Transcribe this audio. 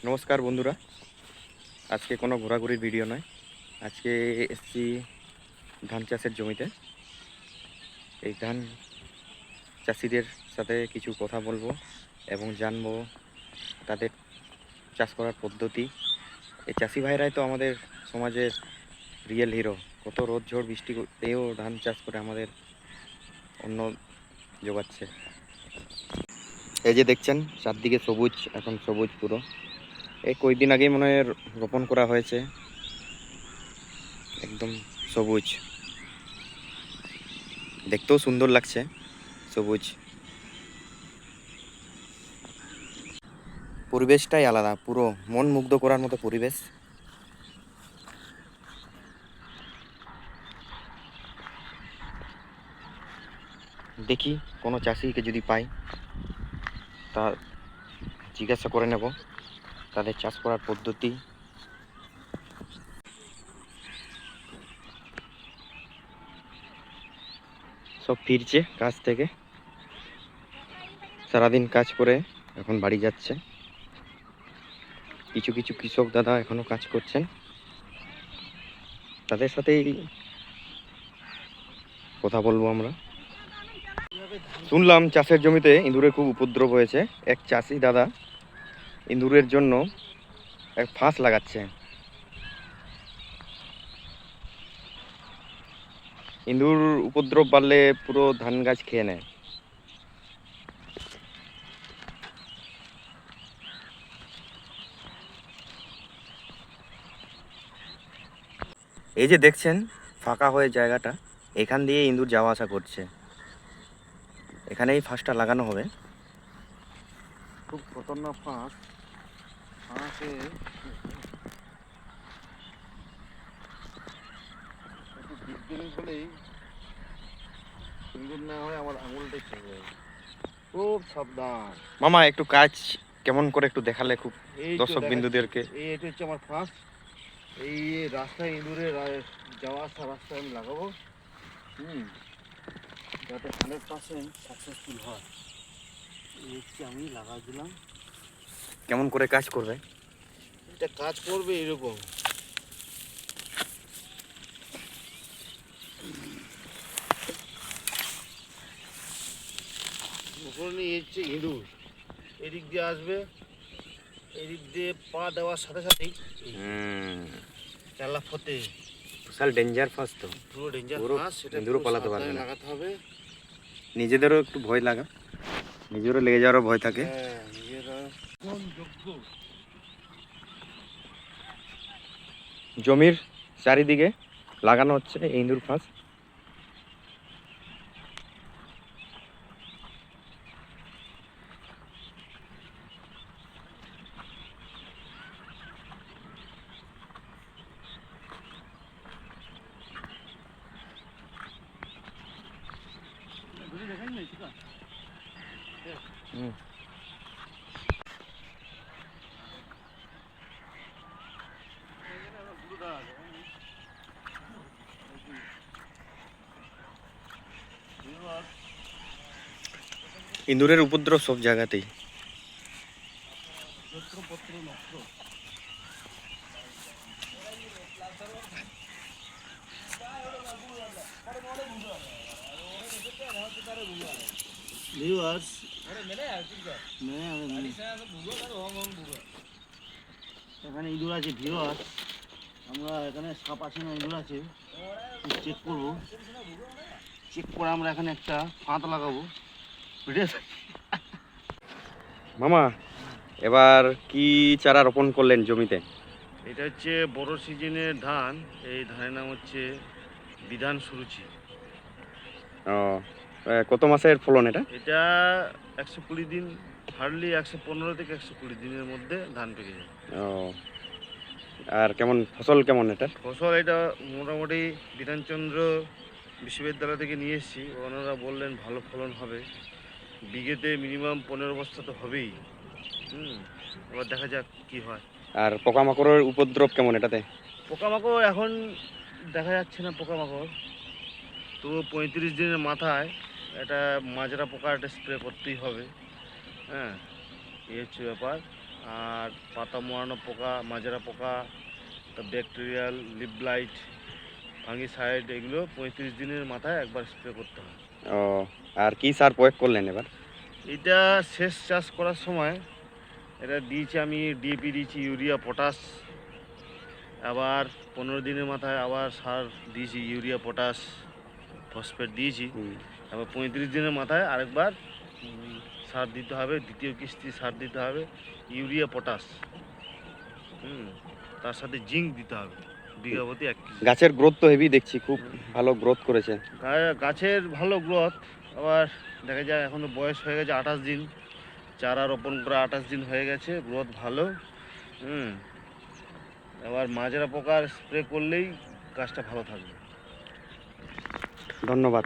নমস্কার বন্ধুরা, আজকে কোনো ঘোরাঘুরির ভিডিও নয়। আজকে এসেছি ধান চাষের জমিতে। এই ধান চাষিদের সাথে কিছু কথা বলবো এবং জানবো তাদের চাষ করার পদ্ধতি। এই চাষি ভাইরাই তো আমাদের সমাজের রিয়েল হিরো। কত রোদ ঝড় বৃষ্টিতেও ধান চাষ করে আমাদের অন্ন যোগাচ্ছে। এই যে দেখছেন চারদিকে সবুজ, এখন সবুজ পুরো। এই কয়েকদিন আগেই মনে হয় রোপণ করা হয়েছে, একদম সবুজ, দেখতেও সুন্দর লাগছে, সবুজ। পরিবেশটাই আলাদা, পুরো মন মুগ্ধ করার মতো পরিবেশ। দেখি কোনো চাষিকে যদি পাই তা জিজ্ঞাসা করে নেব তাদের চাষ করার পদ্ধতি। সব ফিরছে কাজ থেকে, সারাদিন কাজ করে এখন বাড়ি যাচ্ছে। কিছু কিছু কৃষক দাদা এখনো কাজ করছেন, তাদের সাথেই কথা বলবো আমরা। শুনলাম চাষের জমিতে ইঁদুরের খুব উপদ্রব হয়েছে। এক চাষি দাদা ইঁদুরের জন্য এক ফাঁস লাগাচ্ছে। ইঁদুর উপদ্রব বাড়লে পুরো ধান গাছ খেয়ে নেয়। এই যে দেখছেন ফাঁকা হয়ে জায়গাটা, এখান দিয়ে ইঁদুর যাওয়া আসা করছে। এখানেই ফাঁসটা লাগানো হবে। খুব খতরনাক ফাঁস। ফাঁসে একটু ডিপ হলেই সুন্দর না হয় আমার আঙুলটাই ভেঙে যায়। খুব সাবধান। মামা একটু কাজ কেমন করে একটু দেখালে খুব এই তো দর্শক দেখাচ্ছি, বিন্দুদেরকে। এটা হচ্ছে আমার ফাঁস। এই রাস্তায় ইঁদুরের যাওয়া আসা রাস্তায় আমি লাগাবো, যাতে 100% সাকসেসফুল হয়। এই হচ্ছে আমি লাগাই দিলাম। কেমন করে কাজ করবে? এটা কাজ করবে এরকম। ওখানে হচ্ছে ইঁদুর এদিক দিয়ে আসবে, এদিক দিয়ে পা দেওয়ার সাথে সাথেই চালা ফতে বিশাল ডেঞ্জার ফাঁস তো, পুরো ডেঞ্জার পুরো ফাঁস। সেটা ইঁদুরও পুরো পালাতে পারবে সাবধানে না। লাগাতে হবে। নিজেদেরও একটু ভয় লাগা, নিজেরও লেগে যাওয়ারও ভয় থাকে। হ্যাঁ, নিজেরা কোন যোগ্য। জমির চারিদিকে লাগানো হচ্ছে ইঁদুর ফাঁস। ইঁদুরের উপদ্রব সব জায়গাতেই। এখানে ইঁদুর আছে ভিউয়ার্স। আমরা এখানে সাপ আছে না ইঁদুর আছে চেক করবো। চেক করে আমরা এখানে একটা ফাঁদ লাগাবো। মামা এবার কি চারা রোপণ করলেন জমিতে? এটা হচ্ছে বড় সিজনের ধান। এই ধানের নাম হচ্ছে বিধান সুরুচি। ও, কত মাসের ফলন এটা? এটা 120 দিন, হার্ডলি 115 থেকে 120 দিনের মধ্যে ধান পেকে যায়। ও, আর কেমন ফসল কেমন এটা? ফসল এটা মোটামুটি বিধানচন্দ্র বিশ্ববিদ্যালয় থেকে নিয়ে এসেছি। ওনারা বললেন ভালো ফলন হবে, বিঘেতে মিনিমাম 15 বস্তা তো হবেই। এবার দেখা যাক কি হয়। আর পোকামাকড়ের উপদ্রব কেমন এটাতে? পোকামাকড় এখন দেখা যাচ্ছে না পোকামাকড়, তো 35 দিনের মাথায় এটা মাজরা পোকা একটা স্প্রে করতেই হবে। হ্যাঁ, এই হচ্ছে ব্যাপার। আর পাতা মোড়ানো পোকা, মাজরা পোকা, ব্যাকটেরিয়াল, লিভ ব্লাইট, ফাঙ্গিসাইড, এগুলো 35 দিনের মাথায় একবার স্প্রে করতে হয়। ও, আর কি সার প্রয়োগ করলেন এবার? এটা শেষ চাষ করার সময় এটা দিয়েছি আমি, ডিএপি দিয়েছি, ইউরিয়া, পটাশ। আবার 15 দিনের মাথায় আবার সার দিয়েছি, ইউরিয়া, পটাশ, ফসফেট দিয়েছি। হুম। আবার 35 দিনের মাথায় আরেকবার সার দিতে হবে, দ্বিতীয় কিস্তি সার দিতে হবে, ইউরিয়া, পটাশ। তার সাথে জিঙ্ক দিতে হবে বিঘা প্রতি 1 কেজি। গাছের গ্রোথ তো হেভি দেখছি, খুব ভালো গ্রোথ করেছে। গাছের ভালো গ্রোথ। আবার দেখা যায় এখন তো বয়স হয়ে গেছে 28 দিন, চারা রোপণ করে 28 দিন হয়ে গেছে, গ্রোথ ভালো। এবার মাজরা পোকার স্প্রে করলেই গাছটা ভালো থাকবে। ধন্যবাদ।